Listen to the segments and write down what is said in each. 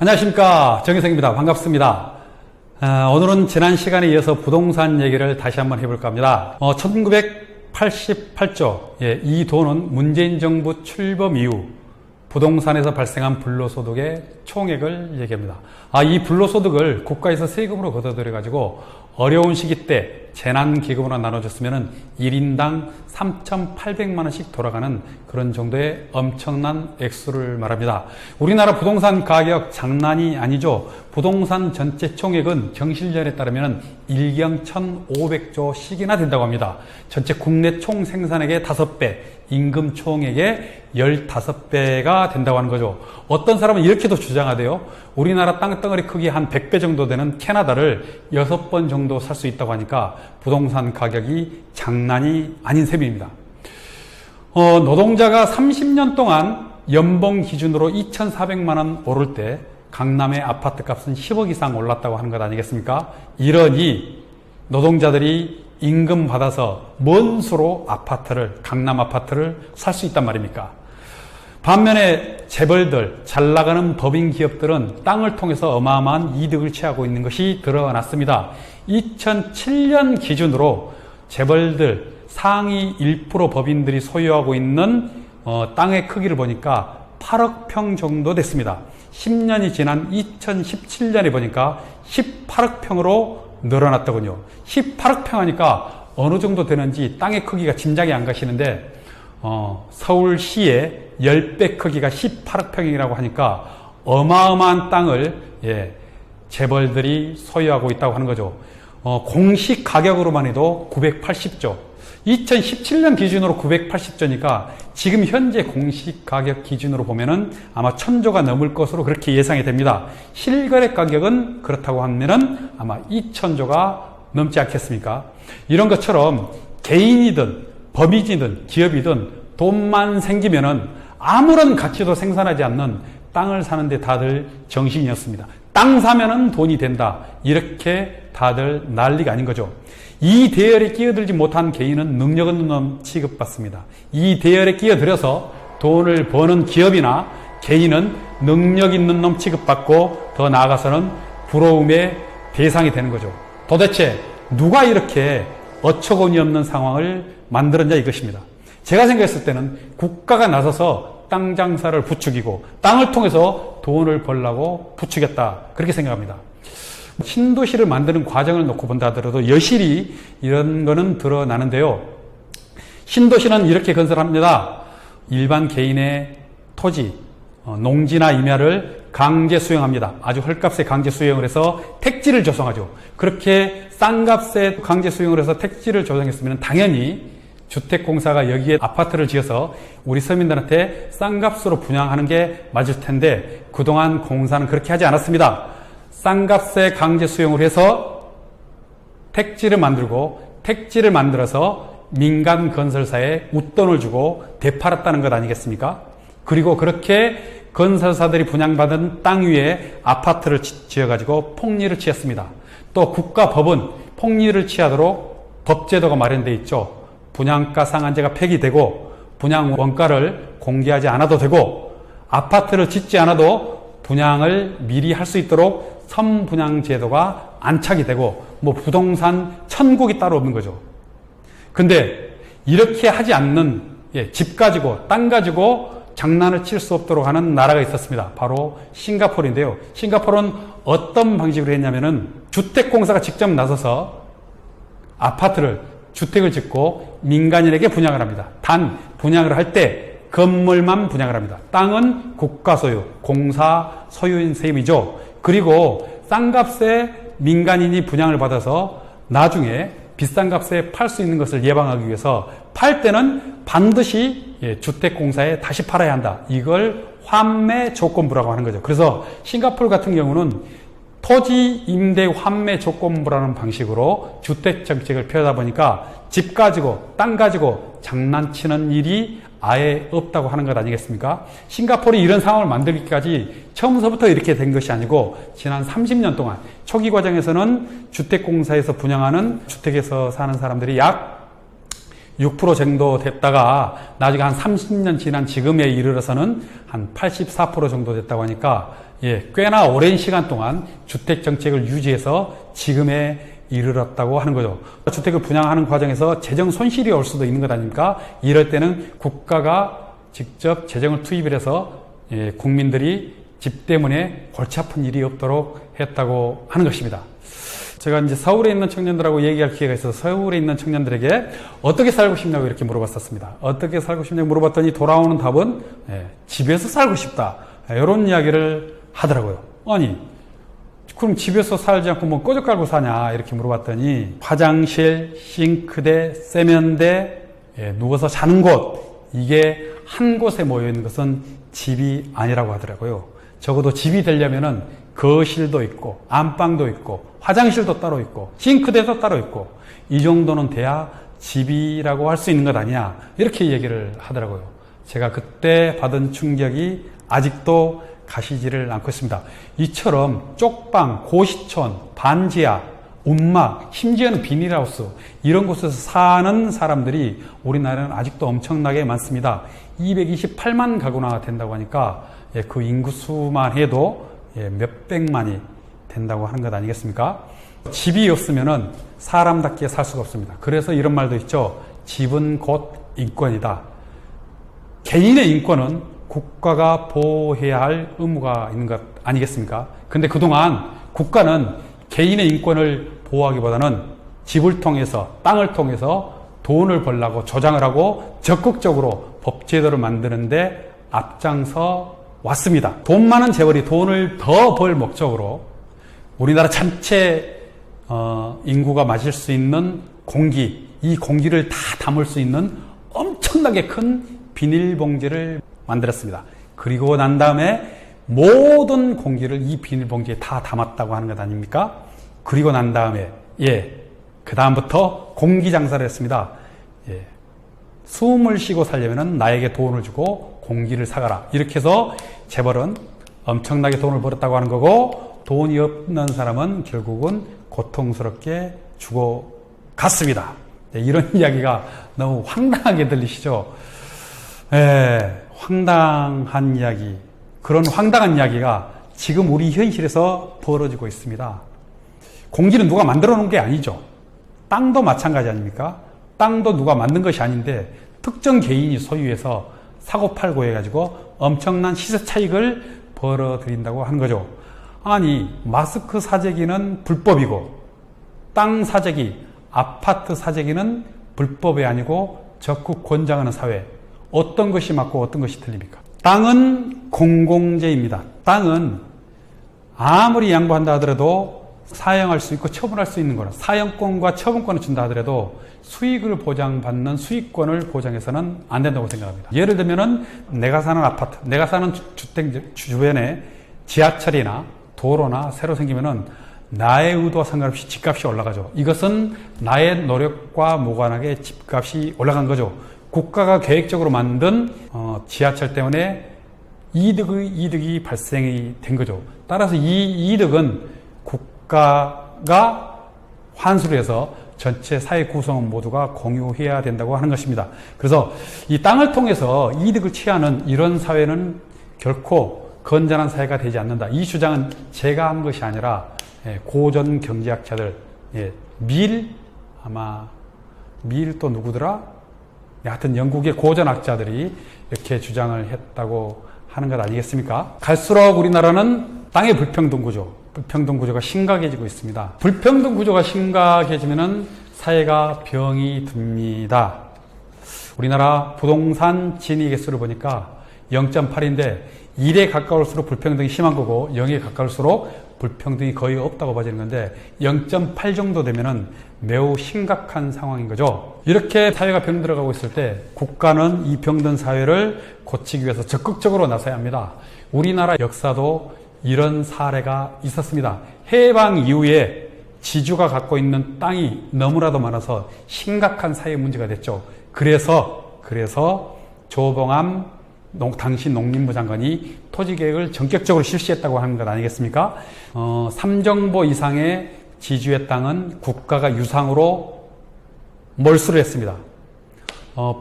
안녕하십니까, 정혜성입니다. 반갑습니다. 오늘은 지난 시간에 이어서 부동산 얘기를 다시 한번 해볼까 합니다. 1988조, 이 돈은 문재인 정부 출범 이후 부동산에서 발생한 불로소득의 총액을 얘기합니다. 이 불로소득을 국가에서 세금으로 걷어들여가지고 어려운 시기 때 재난기금으로 나눠줬으면 1인당 3,800만원씩 돌아가는 그런 정도의 엄청난 액수를 말합니다. 우리나라 부동산 가격 장난이 아니죠. 부동산 전체 총액은 경실련에 따르면 1경 1,500조씩이나 된다고 합니다. 전체 국내 총 생산액의 5배, 임금 총액의 15배가 된다고 하는 거죠. 어떤 사람은 이렇게도 주장하대요. 우리나라 땅덩어리 크기 한 100배 정도 되는 캐나다를 6번 정도 살 수 있다고 하니까 부동산 가격이 장난이 아닌 셈입니다. 노동자가 30년 동안 연봉 기준으로 2,400만원 오를 때 강남의 아파트 값은 10억 이상 올랐다고 하는 것 아니겠습니까? 이러니 노동자들이 임금 받아서 뭔 수로 강남 아파트를 살 수 있단 말입니까? 반면에 재벌들, 잘 나가는 법인 기업들은 땅을 통해서 어마어마한 이득을 취하고 있는 것이 드러났습니다. 2007년 기준으로 재벌들 상위 1% 법인들이 소유하고 있는 땅의 크기를 보니까 8억 평 정도 됐습니다. 10년이 지난 2017년에 보니까 18억 평으로 늘어났더군요. 18억 평 하니까 어느 정도 되는지 땅의 크기가 짐작이 안 가시는데 서울시의 10배 크기가 18억 평이라고 하니까 어마어마한 땅을 재벌들이 소유하고 있다고 하는 거죠. 공시 가격으로만 해도 980조. 2017년 기준으로 980조니까 지금 현재 공시 가격 기준으로 보면은 아마 1,000조가 넘을 것으로 그렇게 예상이 됩니다. 실거래 가격은 그렇다고 하면은 아마 2,000조가 넘지 않겠습니까? 이런 것처럼 개인이든 법인이든 기업이든 돈만 생기면은 아무런 가치도 생산하지 않는 땅을 사는데 다들 정신이었습니다. 땅 사면은 돈이 된다. 이렇게 다들 난리가 아닌 거죠. 이 대열에 끼어들지 못한 개인은 능력 없는 놈 취급받습니다. 이 대열에 끼어들어서 돈을 버는 기업이나 개인은 능력 있는 놈 취급받고 더 나아가서는 부러움의 대상이 되는 거죠. 도대체 누가 이렇게 어처구니 없는 상황을 만들었냐 이것입니다. 제가 생각했을 때는 국가가 나서서 땅 장사를 부추기고 땅을 통해서 돈을 벌려고 부추겼다. 그렇게 생각합니다. 신도시를 만드는 과정을 놓고 본다 하더라도 여실히 이런 거는 드러나는데요. 신도시는 이렇게 건설합니다. 일반 개인의 토지, 농지나 임야를 강제 수용합니다. 아주 헐값에 강제 수용을 해서 택지를 조성하죠. 그렇게 싼 값에 강제 수용을 해서 택지를 조성했으면 당연히 주택공사가 여기에 아파트를 지어서 우리 서민들한테 싼 값으로 분양하는 게 맞을 텐데 그동안 공사는 그렇게 하지 않았습니다. 싼 값에 강제 수용을 해서 택지를 만들고 택지를 만들어서 민간 건설사에 웃돈을 주고 되팔았다는 것 아니겠습니까? 그리고 그렇게 건설사들이 분양받은 땅 위에 아파트를 지어가지고 폭리를 취했습니다. 또 국가법은 폭리를 취하도록 법제도가 마련되어 있죠. 분양가 상한제가 폐기되고 분양 원가를 공개하지 않아도 되고 아파트를 짓지 않아도 분양을 미리 할 수 있도록 선분양 제도가 안착이 되고 부동산 천국이 따로 없는 거죠. 근데 이렇게 하지 않는 집 가지고 땅 가지고 장난을 칠 수 없도록 하는 나라가 있었습니다. 바로 싱가포르인데요. 싱가포르는 어떤 방식으로 했냐면은 주택공사가 직접 나서서 주택을 짓고 민간인에게 분양을 합니다. 단 분양을 할 때 건물만 분양을 합니다. 땅은 국가 소유, 공사 소유인 셈이죠. 그리고 싼 값에 민간인이 분양을 받아서 나중에 비싼 값에 팔 수 있는 것을 예방하기 위해서 팔 때는 반드시 주택공사에 다시 팔아야 한다. 이걸 환매 조건부라고 하는 거죠. 그래서 싱가포르 같은 경우는 토지 임대 환매 조건부라는 방식으로 주택 정책을 펴다 보니까 집 가지고 땅 가지고 장난치는 일이 아예 없다고 하는 것 아니겠습니까? 싱가포르이 이런 상황을 만들기까지 처음서부터 이렇게 된 것이 아니고 지난 30년 동안 초기 과정에서는 주택공사에서 분양하는 주택에서 사는 사람들이 약 6% 정도 됐다가 나중에 한 30년 지난 지금에 이르러서는 한 84% 정도 됐다고 하니까 꽤나 오랜 시간 동안 주택 정책을 유지해서 지금에 이르렀다고 하는 거죠. 주택을 분양하는 과정에서 재정 손실이 올 수도 있는 것 아닙니까? 이럴 때는 국가가 직접 재정을 투입을 해서 국민들이 집 때문에 골치 아픈 일이 없도록 했다고 하는 것입니다. 제가 이제 서울에 있는 청년들하고 얘기할 기회가 있어서 서울에 있는 청년들에게 어떻게 살고 싶냐고 이렇게 물어봤었습니다. 어떻게 살고 싶냐고 물어봤더니 돌아오는 답은 집에서 살고 싶다. 이런 이야기를 하더라고요. 아니, 그럼 집에서 살지 않고 뭐 꺼져 깔고 사냐 이렇게 물어봤더니 화장실, 싱크대, 세면대, 누워서 자는 곳, 이게 한 곳에 모여 있는 것은 집이 아니라고 하더라고요. 적어도 집이 되려면은 거실도 있고 안방도 있고 화장실도 따로 있고 싱크대도 따로 있고 이 정도는 돼야 집이라고 할 수 있는 것 아니냐 이렇게 얘기를 하더라고요. 제가 그때 받은 충격이 아직도 가시지를 않고 있습니다. 이처럼 쪽방, 고시촌, 반지하, 움막, 심지어는 비닐하우스 이런 곳에서 사는 사람들이 우리나라는 아직도 엄청나게 많습니다. 228만 가구나 된다고 하니까 그 인구수만 해도 몇백만이 된다고 하는 것 아니겠습니까? 집이 없으면은 사람답게 살 수가 없습니다. 그래서 이런 말도 있죠. 집은 곧 인권이다. 개인의 인권은 국가가 보호해야 할 의무가 있는 것 아니겠습니까? 근데 그동안 국가는 개인의 인권을 보호하기보다는 집을 통해서 땅을 통해서 돈을 벌려고 조장을 하고 적극적으로 법제도를 만드는데 앞장서 왔습니다. 돈 많은 재벌이 돈을 더 벌 목적으로 우리나라 전체 인구가 마실 수 있는 공기, 이 공기를 다 담을 수 있는 엄청나게 큰 비닐봉지를 만들었습니다. 그리고 난 다음에 모든 공기를 이 비닐봉지에 다 담았다고 하는 것 아닙니까? 그리고 난 다음에 그 다음부터 공기 장사를 했습니다. 숨을 쉬고 살려면 나에게 돈을 주고 공기를 사가라. 이렇게 해서 재벌은 엄청나게 돈을 벌었다고 하는 거고 돈이 없는 사람은 결국은 고통스럽게 죽어갔습니다. 이런 이야기가 너무 황당하게 들리시죠? 황당한 이야기, 그런 황당한 이야기가 지금 우리 현실에서 벌어지고 있습니다. 공기는 누가 만들어 놓은 게 아니죠. 땅도 마찬가지 아닙니까? 땅도 누가 만든 것이 아닌데 특정 개인이 소유해서 사고팔고 해가지고 엄청난 시세 차익을 벌어들인다고 하는 거죠. 아니, 마스크 사재기는 불법이고 땅 사재기, 아파트 사재기는 불법이 아니고 적극 권장하는 사회. 어떤 것이 맞고 어떤 것이 틀립니까? 땅은 공공재입니다. 땅은 아무리 양보한다 하더라도 사용할 수 있고 처분할 수 있는 거라. 사용권과 처분권을 준다 하더라도 수익을 보장받는 수익권을 보장해서는 안 된다고 생각합니다. 예를 들면은 내가 사는 아파트, 내가 사는 주택 주변에 지하철이나 도로나 새로 생기면은 나의 의도와 상관없이 집값이 올라가죠. 이것은 나의 노력과 무관하게 집값이 올라간 거죠. 국가가 계획적으로 만든 지하철 때문에 이득이 발생이 된 거죠. 따라서 이 이득은 국가가 환수를 해서 전체 사회 구성원 모두가 공유해야 된다고 하는 것입니다. 그래서 이 땅을 통해서 이득을 취하는 이런 사회는 결코 건전한 사회가 되지 않는다. 이 주장은 제가 한 것이 아니라 고전 경제학자들, 밀 또 누구더라? 하여튼 영국의 고전학자들이 이렇게 주장을 했다고 하는 것 아니겠습니까? 갈수록 우리나라는 땅의 불평등 구조가 심각해지고 있습니다. 불평등 구조가 심각해지면은 사회가 병이 듭니다. 우리나라 부동산 진입 개수를 보니까 0.8인데 1에 가까울수록 불평등이 심한 거고 0에 가까울수록 불평등이 거의 없다고 봐지는 건데 0.8 정도 되면은 매우 심각한 상황인 거죠. 이렇게 사회가 병들어가고 있을 때 국가는 이 병든 사회를 고치기 위해서 적극적으로 나서야 합니다. 우리나라 역사도 이런 사례가 있었습니다. 해방 이후에 지주가 갖고 있는 땅이 너무나도 많아서 심각한 사회 문제가 됐죠. 그래서 조봉암 당시 농림부 장관이 토지개혁을 전격적으로 실시했다고 하는 것 아니겠습니까? 3정보 이상의 지주의 땅은 국가가 유상으로 몰수를 했습니다.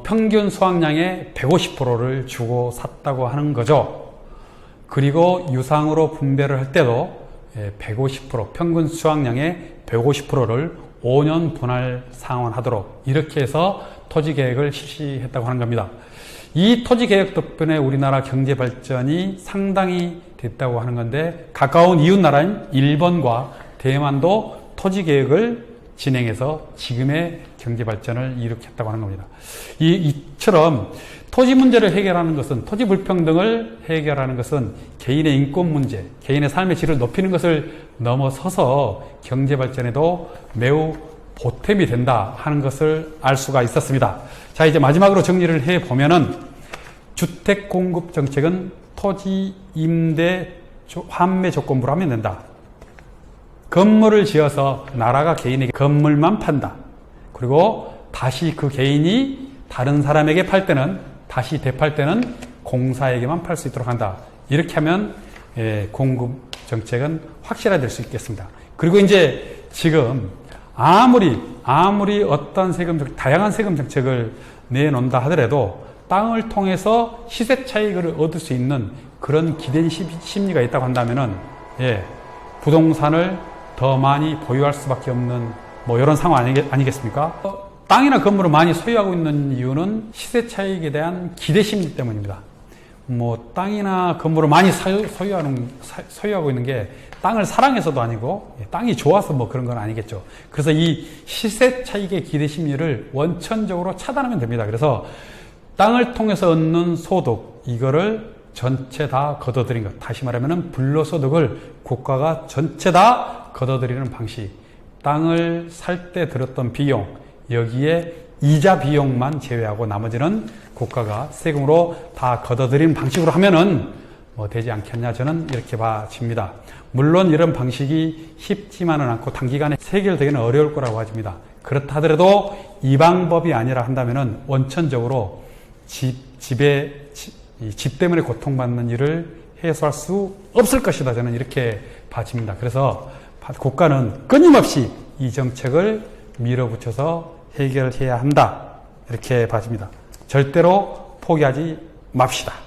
평균 수확량의 150%를 주고 샀다고 하는 거죠. 그리고 유상으로 분배를 할 때도 150% 평균 수확량의 150%를 5년 분할 상환하도록 이렇게 해서 토지개혁을 실시했다고 하는 겁니다. 이 토지개혁 덕분에 우리나라 경제 발전이 상당히 됐다고 하는 건데 가까운 이웃나라인 일본과 대만도 토지개혁을 진행해서 지금의 경제 발전을 일으켰다고 하는 겁니다. 이처럼 토지 문제를 해결하는 것은 토지 불평등을 해결하는 것은 개인의 인권 문제, 개인의 삶의 질을 높이는 것을 넘어서서 경제 발전에도 매우 보탬이 된다 하는 것을 알 수가 있었습니다. 자, 이제 마지막으로 정리를 해 보면은 주택 공급 정책은 토지 임대 환매 조건부로 하면 된다. 건물을 지어서 나라가 개인에게 건물만 판다. 그리고 다시 그 개인이 다른 사람에게 팔 때는 다시 되팔 때는 공사에게만 팔 수 있도록 한다. 이렇게 하면 공급 정책은 확실화될 수 있겠습니다. 그리고 이제 지금 아무리 어떤 다양한 세금 정책을 내놓는다 하더라도 땅을 통해서 시세 차익을 얻을 수 있는 그런 기대 심리가 있다고 한다면은 부동산을 더 많이 보유할 수밖에 없는 이런 상황 아니겠습니까? 땅이나 건물을 많이 소유하고 있는 이유는 시세 차익에 대한 기대 심리 때문입니다. 땅이나 건물을 많이 소유하고 있는 게 땅을 사랑해서도 아니고 땅이 좋아서 그런 건 아니겠죠. 그래서 이 시세 차익의 기대 심리를 원천적으로 차단하면 됩니다. 그래서 땅을 통해서 얻는 소득, 이거를 전체 다 걷어들인 것. 다시 말하면 불로소득을 국가가 전체 다 걷어들이는 방식. 땅을 살 때 들었던 비용, 여기에 이자 비용만 제외하고 나머지는 국가가 세금으로 다 걷어들이는 방식으로 하면은 되지 않겠냐, 저는 이렇게 봐집니다. 물론 이런 방식이 쉽지만은 않고 단기간에 해결되기는 어려울 거라고 봐집니다. 그렇다 하더라도 이 방법이 아니라 한다면은 원천적으로 집 때문에 고통받는 일을 해소할 수 없을 것이다, 저는 이렇게 봐집니다. 그래서 국가는 끊임없이 이 정책을 밀어붙여서 해결해야 한다, 이렇게 봐집니다. 절대로 포기하지 맙시다.